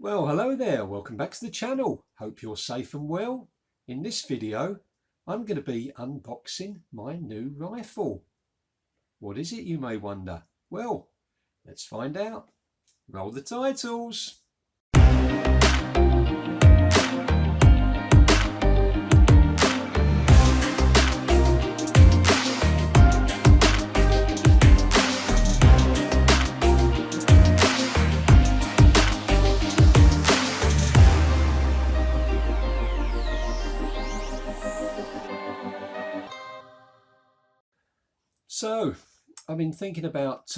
Well, hello there, welcome back to the channel. Hope you're safe and well. In this video, I'm going to be unboxing my new rifle. What is it, you may wonder? Well, let's find out. Roll the titles. So, I've been thinking about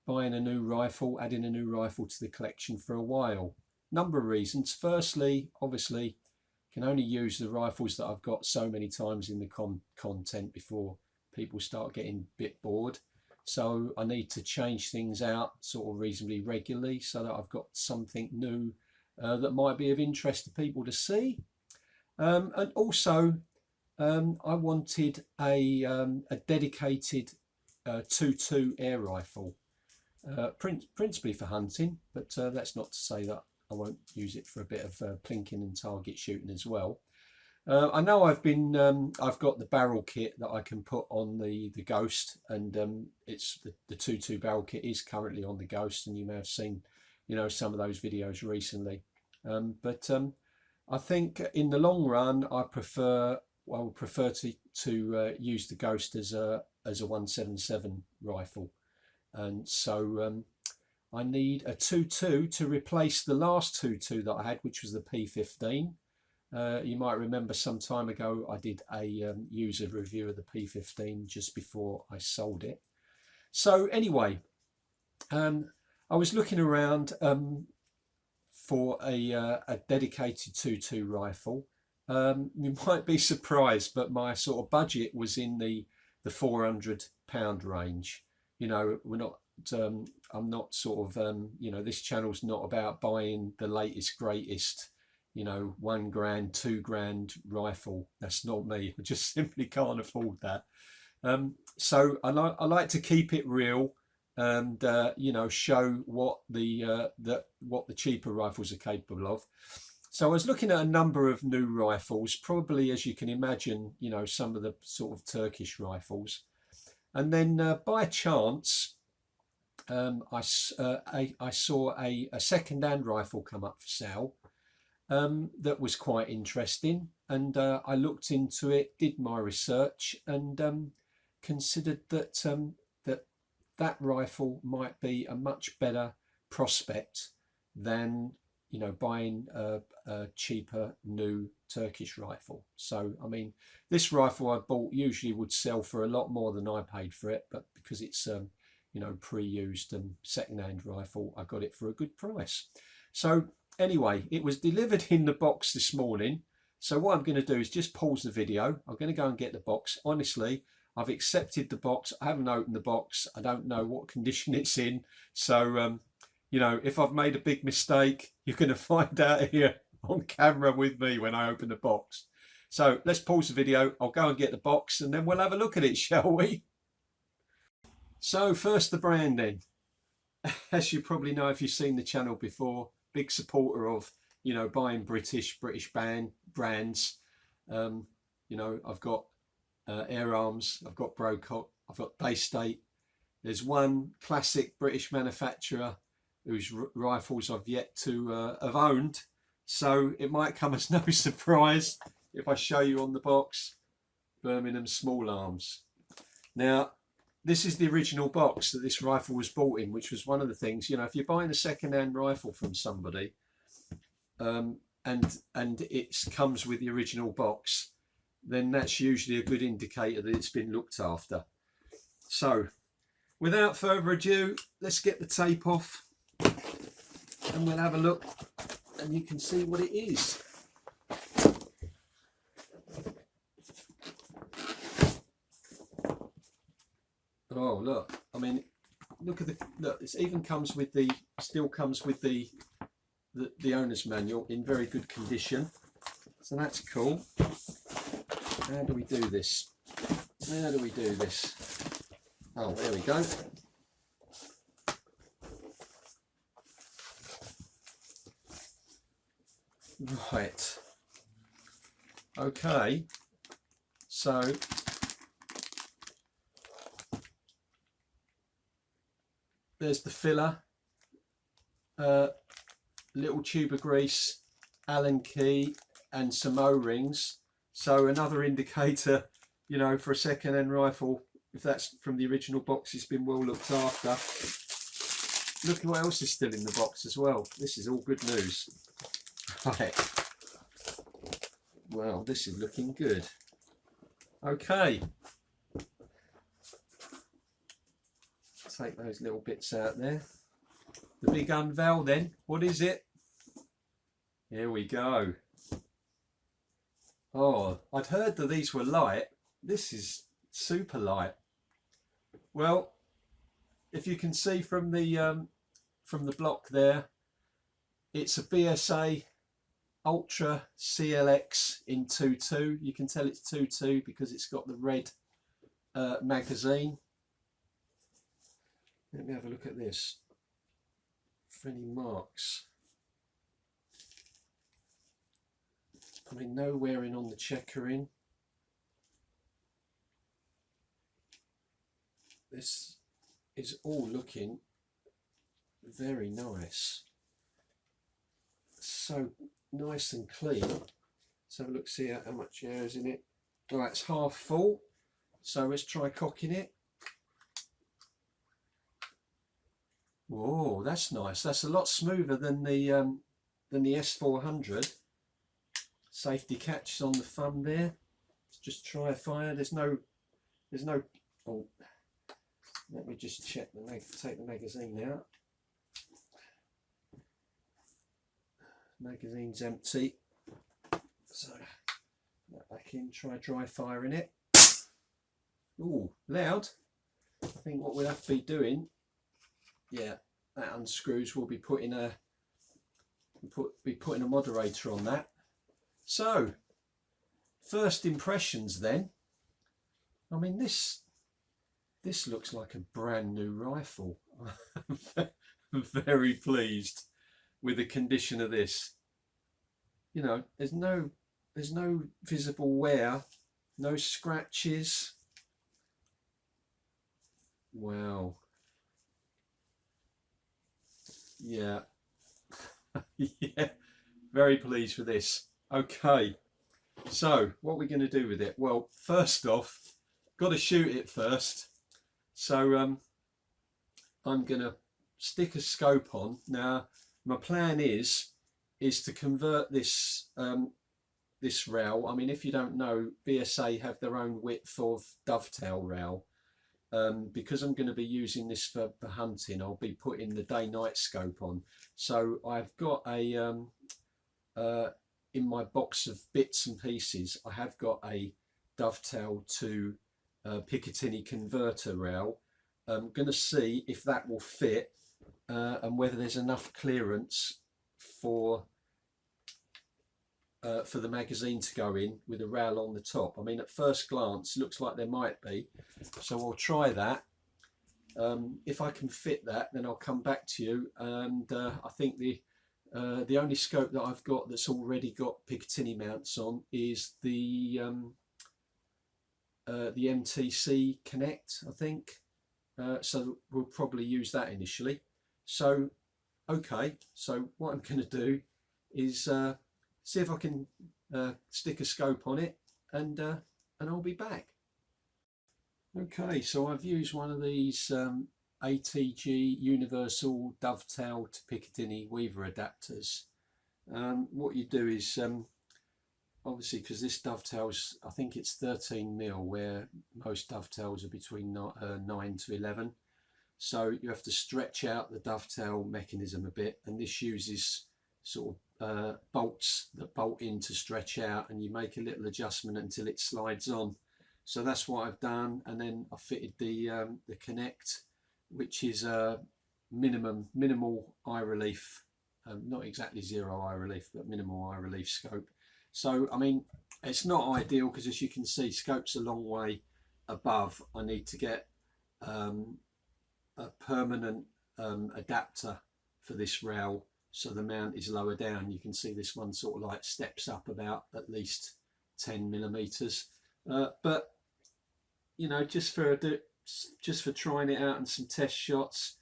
buying a new rifle, adding a new rifle to the collection for a while. Number of reasons. Firstly, obviously, can only use the rifles that I've got so many times in the content before people start getting a bit bored. So I need to change things out sort of reasonably regularly so that I've got something new that might be of interest to people to see. And also, I wanted a dedicated 2.2 air rifle, principally for hunting, but that's not to say that I won't use it for a bit of plinking and target shooting as well. I know I've got the barrel kit that I can put on the Ghost, and it's the 2.2 barrel kit is currently on the Ghost, and you may have seen, some of those videos recently. But I think in the long run, I would prefer to use the Ghost as a 177 rifle, and so I need a 2.2 to replace the last 2.2 that I had, which was the P15. You might remember some time ago I did a user review of the P15 just before I sold it. So anyway, I was looking around for a dedicated 2.2 rifle. You might be surprised, but my sort of budget was in the £400 range. We're not. I'm not sort of. This channel's not about buying the latest, greatest. £1 grand, £2 grand rifle. That's not me. I just simply can't afford that. So I like to keep it real, and show what the cheaper rifles are capable of. So I was looking at a number of new rifles, probably, as you can imagine, some of the sort of Turkish rifles. And then by chance, I saw a second-hand rifle come up for sale that was quite interesting. And I looked into it, did my research, and considered that rifle might be a much better prospect than buying a cheaper new Turkish rifle. So I mean, this rifle I bought usually would sell for a lot more than I paid for it, but because it's pre-used and second-hand rifle, I got it for a good price. So anyway, it was delivered in the box this morning. So what I'm going to do is just pause the video. I'm going to go and get the box. Honestly, I've accepted the box. I haven't opened the box. I don't know what condition it's in. So if I've made a big mistake, you're going to find out here on camera with me when I open the box. So let's pause the video. I'll go and get the box and then we'll have a look at it, shall we? So first, the branding. As you probably know if you've seen the channel before, big supporter of, buying British brands. I've got Air Arms, I've got Brocock, I've got Bay State. There's one classic British manufacturer whose rifles I've yet to have owned, so it might come as no surprise if I show you on the box, Birmingham Small Arms. Now, this is the original box that this rifle was bought in, which was one of the things, if you're buying a second-hand rifle from somebody, and it comes with the original box, then that's usually a good indicator that it's been looked after. So, without further ado, let's get the tape off and we'll have a look and you can see what it is. Oh look, I mean, look, it even comes with still comes with the owner's manual in very good condition, so that's cool. How do we do this? Oh, there we go. Right, okay, so there's the filler, little tube of grease, Allen key and some O-rings. So another indicator, you know, for a second-hand rifle, if that's from the original box, it's been well looked after. Look at what else is still in the box as well. This is all good news. Right. Well, this is looking good. Okay. Take those little bits out there. The big unveil then. What is it? Here we go. Oh, I'd heard that these were light. This is super light. Well, if you can see from the block there, it's a BSA Ultra CLX in 2.2. You can tell it's 2.2 because it's got the red magazine. Let me have a look at this. For any marks. I mean, no wearing on the checkering. This is all looking very nice. So nice and clean. Let's have a look, see how much air is in it. All right, it's half full. So let's try cocking it. Whoa, that's nice. That's a lot smoother than the S400. Safety catch on the thumb there. Let's just try fire. There's no. Oh, let me just check take the magazine out. Magazine's empty. So that back in. Try dry firing it. Ooh, loud. I think what we'll have to be doing. Yeah, that unscrews. We'll be putting a moderator on that. So, first impressions then. I mean, this looks like a brand new rifle. I'm very pleased with the condition of this. You know, there's no visible wear, no scratches. Wow. Yeah. Yeah, very pleased with this. Okay, so what we're going to do with it? Well, first off, got to shoot it first. So I'm going to stick a scope on. Now, my plan is to convert this this rail. I mean, if you don't know, BSA have their own width of dovetail rail. Because I'm going to be using this for hunting, I'll be putting the day-night scope on. So I've got a in my box of bits and pieces, I have got a dovetail to Picatinny converter rail. I'm going to see if that will fit and whether there's enough clearance for the magazine to go in with a rail on the top. I mean, at first glance, looks like there might be. So I'll try that. If I can fit that, then I'll come back to you. And I think the only scope that I've got that's already got Picatinny mounts on is the MTC Connect, I think. So we'll probably use that initially. So, okay. So what I'm going to do is see if I can stick a scope on it, and I'll be back. Okay, so I've used one of these ATG universal dovetail to Picatinny weaver adapters. What you do is obviously, because this dovetails, I think it's 13mm, where most dovetails are between 9 to 11. So you have to stretch out the dovetail mechanism a bit, and this uses sort of bolts that bolt in to stretch out, and you make a little adjustment until it slides on. So that's what I've done, and then I fitted the Connect, which is a minimal eye relief, not exactly zero eye relief, but minimal eye relief scope. So I mean, it's not ideal because, as you can see, scope's a long way above. I need to get a permanent adapter for this rail. so the mount is lower down. You can see this one sort of like steps up about at least 10 millimeters. But you know, just for trying it out and some test shots,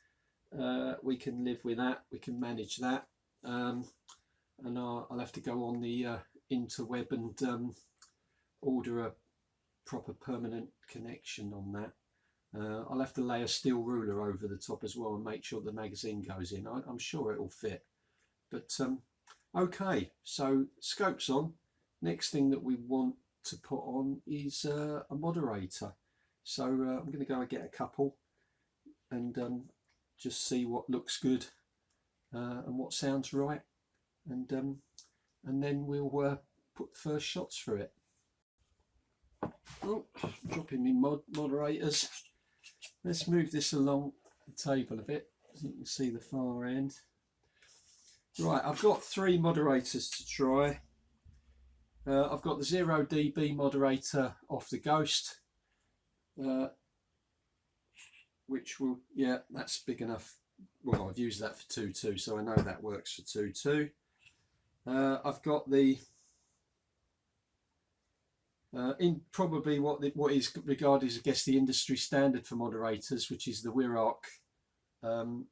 we can live with that. We can manage that. And I'll have to go on the interweb and order a proper permanent connection on that. I'll have to lay a steel ruler over the top as well and make sure the magazine goes in. I'm sure it will fit. But okay, so scope's on. Next thing that we want to put on is a moderator. So I'm going to go and get a couple and just see what looks good and what sounds right, and then we'll put the first shots for it. Oh, dropping me moderators. Let's move this along the table a bit so you can see the far end. Right, I've got 3 moderators to try. I've got the 0 dB moderator off the Ghost, which will, yeah, that's big enough. Well, I've used that for 2.2, so I know that works for 2.2. I've got the in probably what is regarded as, I guess, the industry standard for moderators, which is the Wirarc. I'm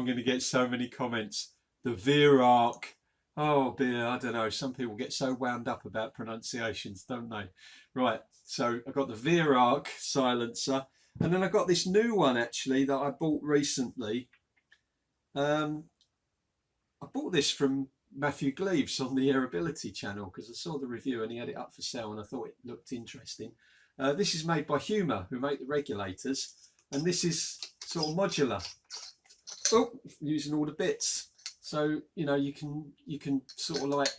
going to get so many comments. The Wirarc. Oh dear, I don't know. Some people get so wound up about pronunciations, don't they? Right. So I've got the Wirarc silencer, and then I've got this new one actually that I bought recently. I bought this from Matthew Gleaves on the Airability channel because I saw the review and he had it up for sale and I thought it looked interesting. This is made by Humour, who make the regulators, and this is sort of modular. Oh, using all the bits. So you know, you can sort of like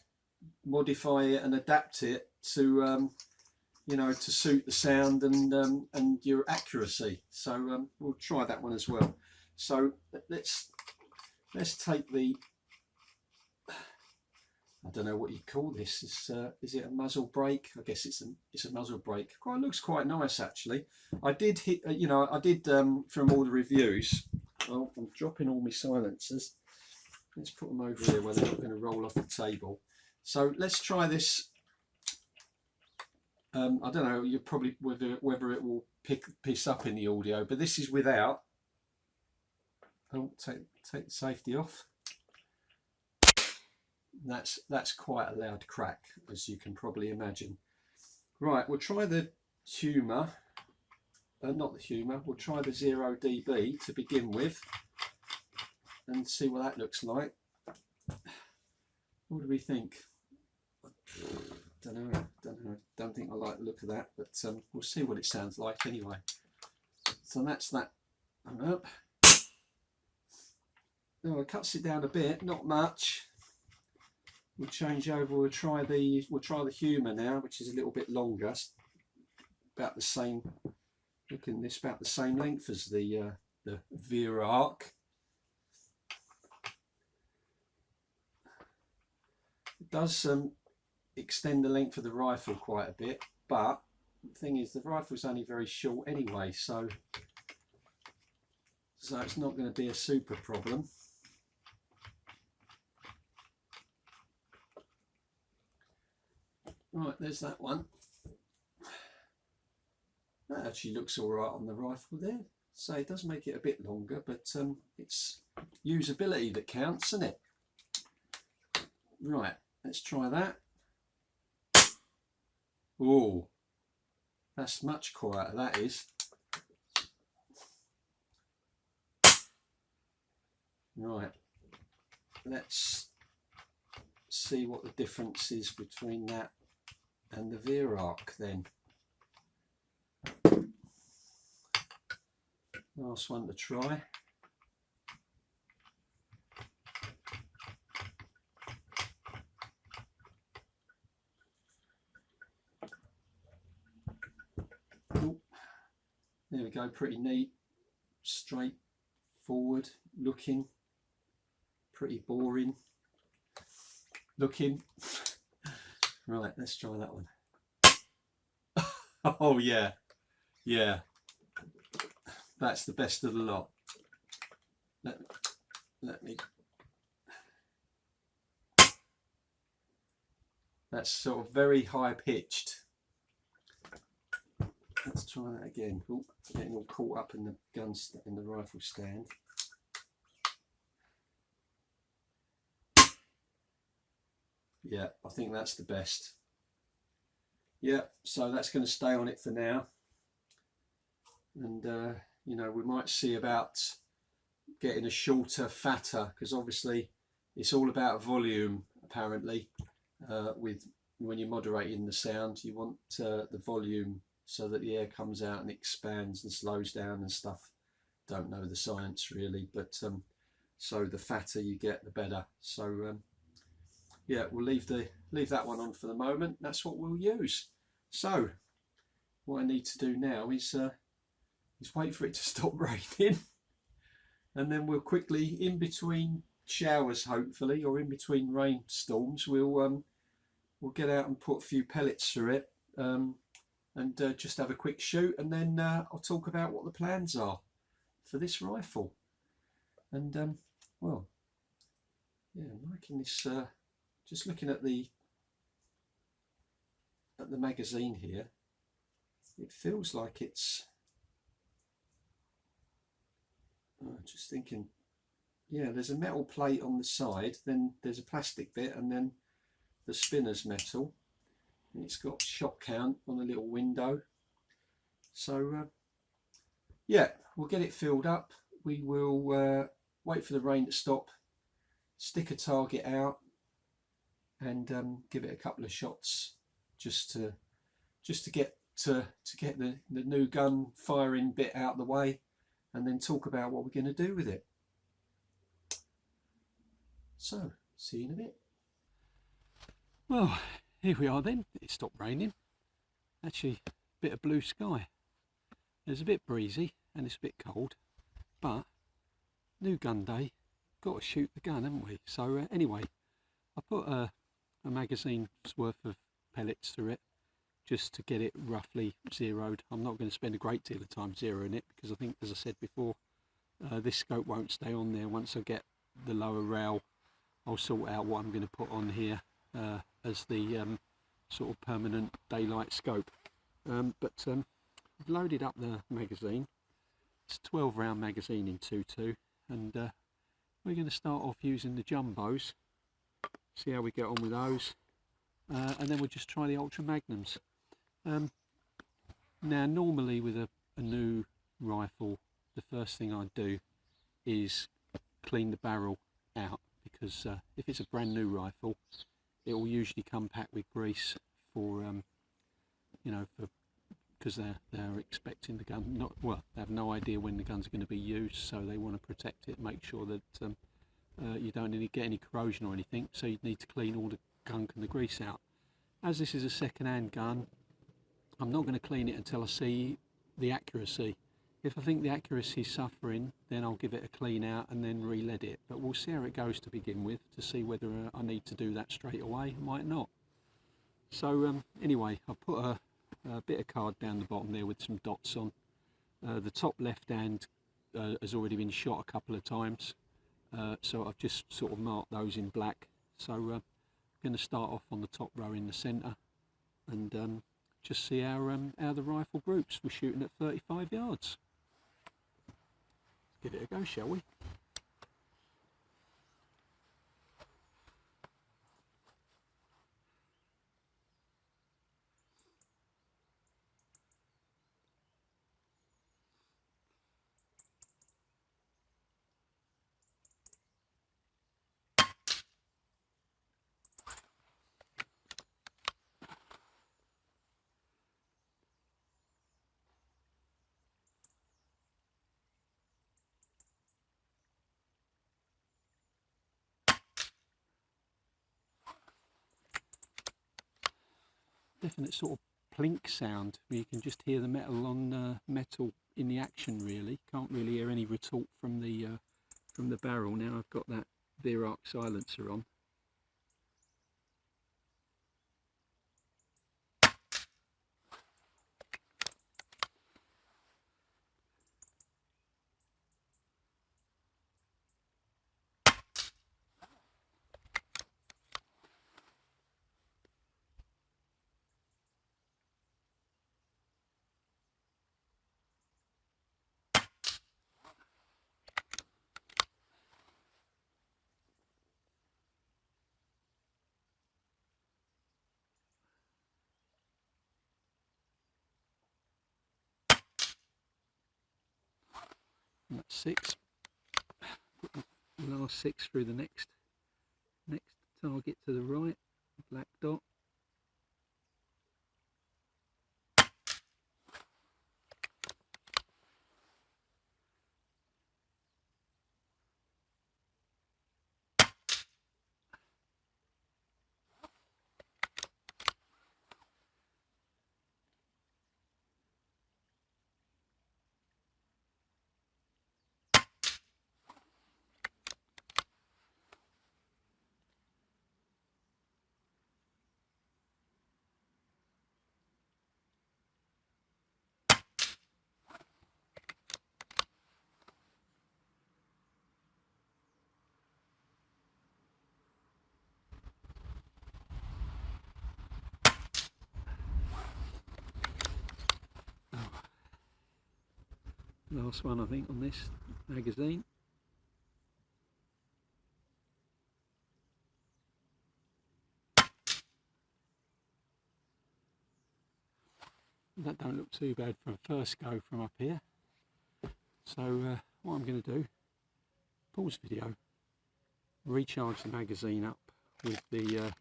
modify it and adapt it to you know, to suit the sound and your accuracy. So we'll try that one as well. So let's take the, I don't know what you call this. Is it a muzzle brake? I guess it's a muzzle brake. It looks quite nice actually. I did hit, you know, I did from all the reviews. Oh, I'm dropping all my silencers. Let's put them over here where they're not going to roll off the table. So let's try this. I don't know. You probably whether it will piece up in the audio, but this is without. Oh, take the safety off. That's quite a loud crack, as you can probably imagine. Right, we'll try the Humour. Not the Humour. We'll try the 0 dB to begin with, and see what that looks like. What do we think? Don't know. Don't think I like the look of that, but we'll see what it sounds like anyway. So that's that. Oh, it cuts it down a bit, not much. We'll change over. We'll try the Humour now, which is a little bit longer. About the same. Look in this, about the same length as the Wirarc. It does extend the length of the rifle quite a bit, but the thing is the rifle's only very short anyway, so it's not going to be a super problem. Right, there's that one. That actually looks all right on the rifle there. So it does make it a bit longer, but it's usability that counts, isn't it? Right, let's try that. Oh, that's much quieter, that is. Right, let's see what the difference is between that and the Wirarc then. Last one to try. Oh, there we go, pretty neat, straight forward looking, pretty boring looking. Right, let's try that one. Oh yeah, yeah, that's the best of the lot. let me, that's sort of very high pitched. Let's try that again. Oh, getting all caught up in the in the rifle stand. Yeah, I think that's the best. Yeah, so that's going to stay on it for now. And you know, we might see about getting a shorter, fatter, because obviously it's all about volume apparently. With when you're moderating the sound, you want the volume so that the air comes out and expands and slows down and stuff. Don't know the science really, but so the fatter you get, the better. So yeah, we'll leave that one on for the moment. That's what we'll use. So what I need to do now is wait for it to stop raining, and then we'll quickly, in between showers hopefully, or in between rainstorms, we'll get out and put a few pellets through it, and just have a quick shoot, and then I'll talk about what the plans are for this rifle. And well, yeah, I'm liking this. Just looking at the magazine here, it feels like it's. Just thinking, yeah, there's a metal plate on the side, then there's a plastic bit, and then the spinner's metal. And it's got shot count on a little window. So yeah, we'll get it filled up. We will wait for the rain to stop, stick a target out, and give it a couple of shots just to get the new gun firing bit out of the way, and then talk about what we're going to do with it. So, see you in a bit. Well, here we are then. It stopped raining. Actually, a bit of blue sky. It's a bit breezy and it's a bit cold, but new gun day, got to shoot the gun, haven't we? So anyway, I put a magazine's worth of pellets through it just to get it roughly zeroed. I'm not going to spend a great deal of time zeroing it because I think, as I said before, this scope won't stay on there. Once I get the lower rail, I'll sort out what I'm going to put on here as the sort of permanent daylight scope. But I've loaded up the magazine. It's a 12 round magazine in 2.2, and we're going to start off using the jumbos, see how we get on with those, and then we'll just try the Ultra Magnums. Now normally with a new rifle, the first thing I do is clean the barrel out, because if it's a brand new rifle, it will usually come packed with grease for you know, because they're expecting the gun, they have no idea when the guns are going to be used, so they want to protect it, make sure that you don't get any corrosion or anything, so you need to clean all the gunk and the grease out. As this is a second-hand gun, I'm not going to clean it until I see the accuracy. If I think the accuracy is suffering, then I'll give it a clean out and then re-lead it. But we'll see how it goes to begin with, to see whether I need to do that straight away. I might not. So anyway, I put a bit of card down the bottom there with some dots on. The top left hand has already been shot a couple of times, so I've just sort of marked those in black. So I'm going to start off on the top row in the centre, and just see how the rifle groups. We're shooting at 35 yards. Let's give it a go, shall we? Definite sort of plink sound where you can just hear the metal on metal in the action. Really can't really hear any retort from the barrel. Now I've got that Veroc silencer on. And that's 6. Put the last 6 through the next target to the right, black dot. Last one, I think, on this magazine. That don't look too bad for a first go from up here. So what I'm going to do, pause video, recharge the magazine up with the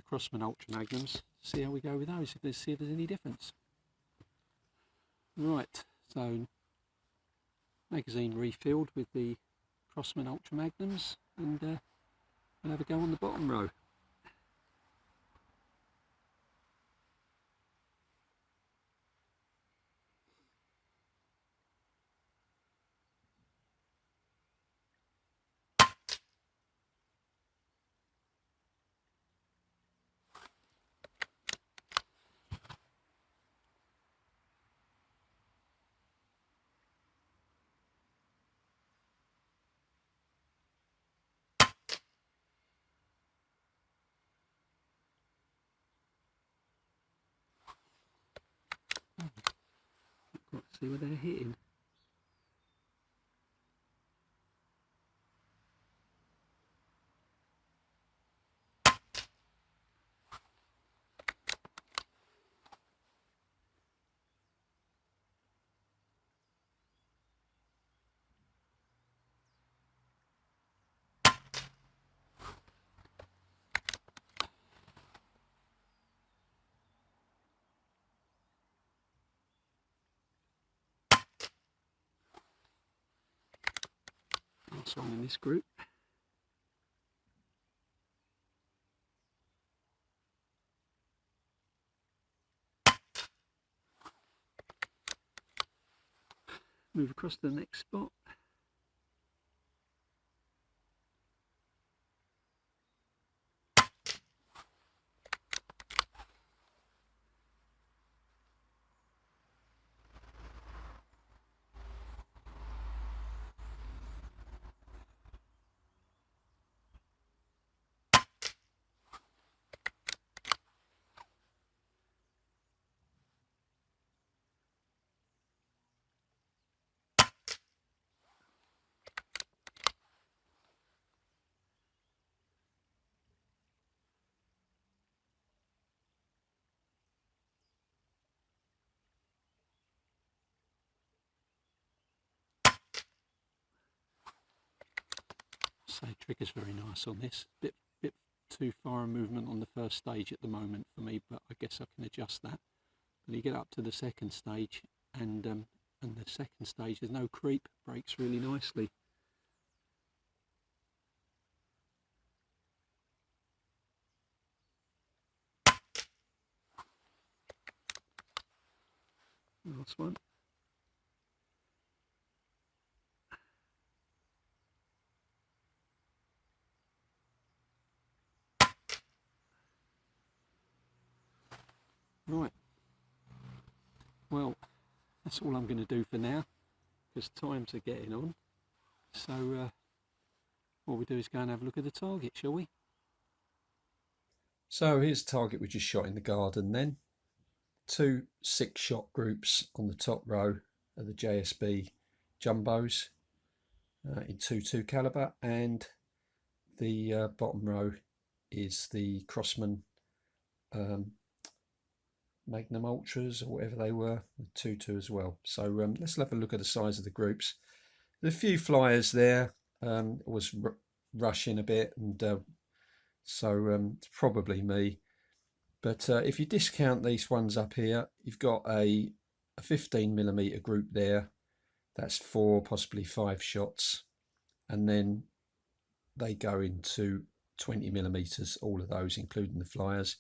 Crossman Ultra Magnums, see how we go with those, see if there's any difference. Right, so magazine refilled with the Crossman Ultra Magnums, and we'll have a go on the bottom row. Let's see where they're hitting. Last one in this group. Move across to the next spot. So trigger's very nice on this. Bit too far a movement on the first stage at the moment for me, but I guess I can adjust that. But you get up to the second stage, and the second stage there's no creep, breaks really nicely. Last one. Right, well, that's all I'm going to do for now, because times are getting on. So what we do is go and have a look at the target, shall we? So here's the target we just shot in the garden then. 2 6-shot groups on the top row of the JSB jumbos in 2.2 calibre, and the bottom row is the Crossman Magnum Ultras, or whatever they were, with 2.2 as well. So let's have a look at the size of the groups. There's a few flyers there. Was rushing a bit, and so it's probably me. But if you discount these ones up here, you've got a 15mm group there. That's 4, possibly 5 shots, and then they go into 20mm, all of those, including the flyers.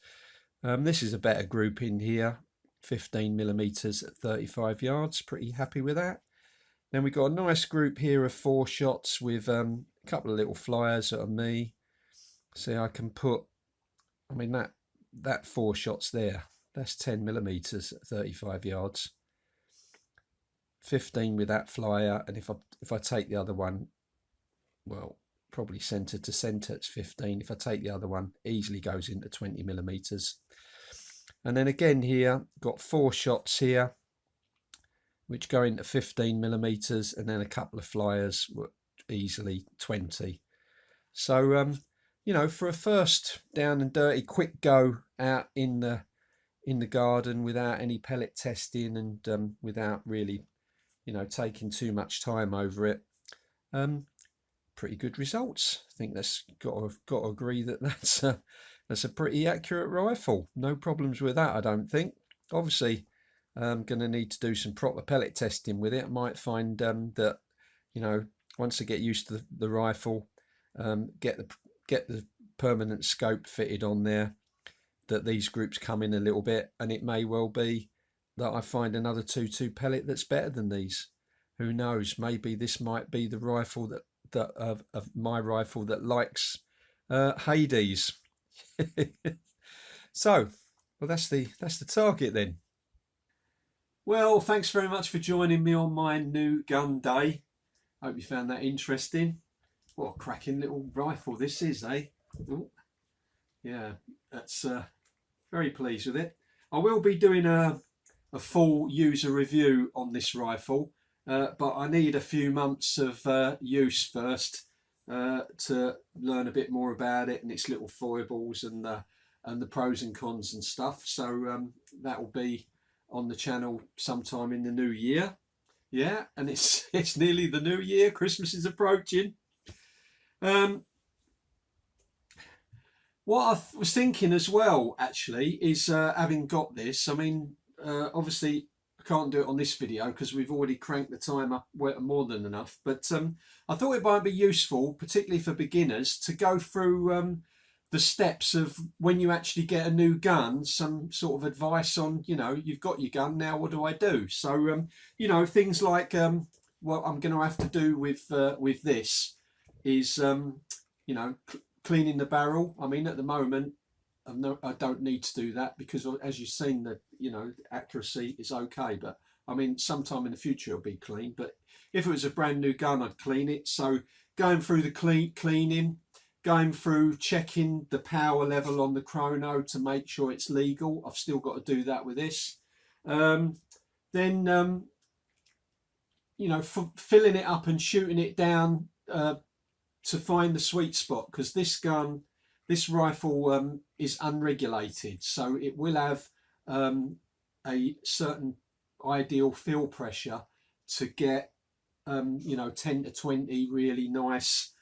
This is a better group in here, 15mm at 35 yards. Pretty happy with that. Then we've got a nice group here of 4 shots with a couple of little flyers that are me. See, I can put, I mean, that 4 shots there, that's 10mm at 35 yards. 15 with that flyer, and if I take the other one, well, probably centre to centre, it's 15. If I take the other one, easily goes into 20mm. And then again here, got 4 shots here, which go into 15mm, and then a couple of flyers, easily 20. So you know, for a first down and dirty quick go out in the garden without any pellet testing, and without really, you know, taking too much time over it, pretty good results. I think that's got to agree that that's a pretty accurate rifle. No problems with that, I don't think. Obviously, I'm going to need to do some proper pellet testing with it. I might find that, you know, once I get used to the rifle, get the permanent scope fitted on there, that these groups come in a little bit, and it may well be that I find another 2.2 pellet that's better than these. Who knows? Maybe this might be the rifle that of my rifle that likes Hades. So, well, that's the target then. Well, thanks very much for joining me on my new gun day. Hope you found that interesting. What a cracking little rifle this is, eh? Ooh. Yeah, that's very pleased with it. I will be doing a full user review on this rifle, but I need a few months of use first to learn a bit more about it and its little foibles and the pros and cons and stuff. So that will be on the channel sometime in the new year. Yeah, and it's nearly the new year. Christmas is approaching. What I was thinking as well, actually, is having got this, I mean, obviously I can't do it on this video because we've already cranked the time up more than enough, but I thought it might be useful, particularly for beginners, to go through the steps of when you actually get a new gun, some sort of advice on, you know, you've got your gun, now what do I do? So, you know, things like what I'm going to have to do with this is, you know, cleaning the barrel. I mean, at the moment, I don't need to do that because, as you've seen, that, you know, accuracy is okay. But I mean, sometime in the future it'll be clean. But if it was a brand new gun, I'd clean it. So going through the cleaning, going through checking the power level on the chrono to make sure it's legal. I've still got to do that with this. Then you know, filling it up and shooting it down to find the sweet spot, because this rifle is unregulated, so it will have a certain ideal fill pressure to get you know, 10 to 20 really nice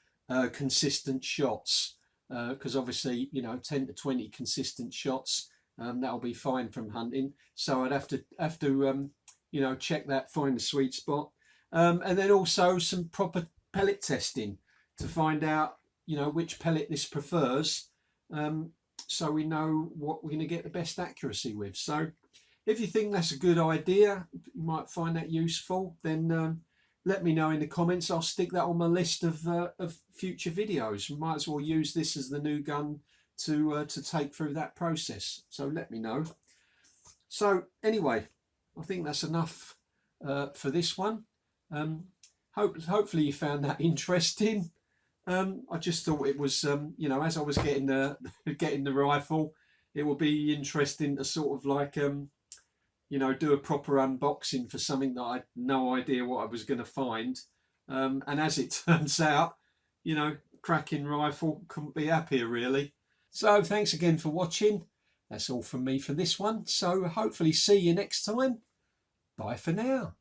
consistent shots, because obviously, you know, 10 to 20 consistent shots, that'll be fine from hunting. So I'd have to you know, check that, find the sweet spot, and then also some proper pellet testing to find out, you know, which pellet this prefers, so we know what we're going to get the best accuracy with. So if you think that's a good idea, you might find that useful, then let me know in the comments. I'll stick that on my list of future videos. We might as well use this as the new gun to take through that process. So let me know. So anyway, I think that's enough for this one. Hopefully you found that interesting. I just thought it was, you know, as I was getting the rifle, it would be interesting to sort of like, you know, do a proper unboxing for something that I had no idea what I was going to find. And as it turns out, you know, cracking rifle, couldn't be happier really. So thanks again for watching. That's all from me for this one. So hopefully see you next time. Bye for now.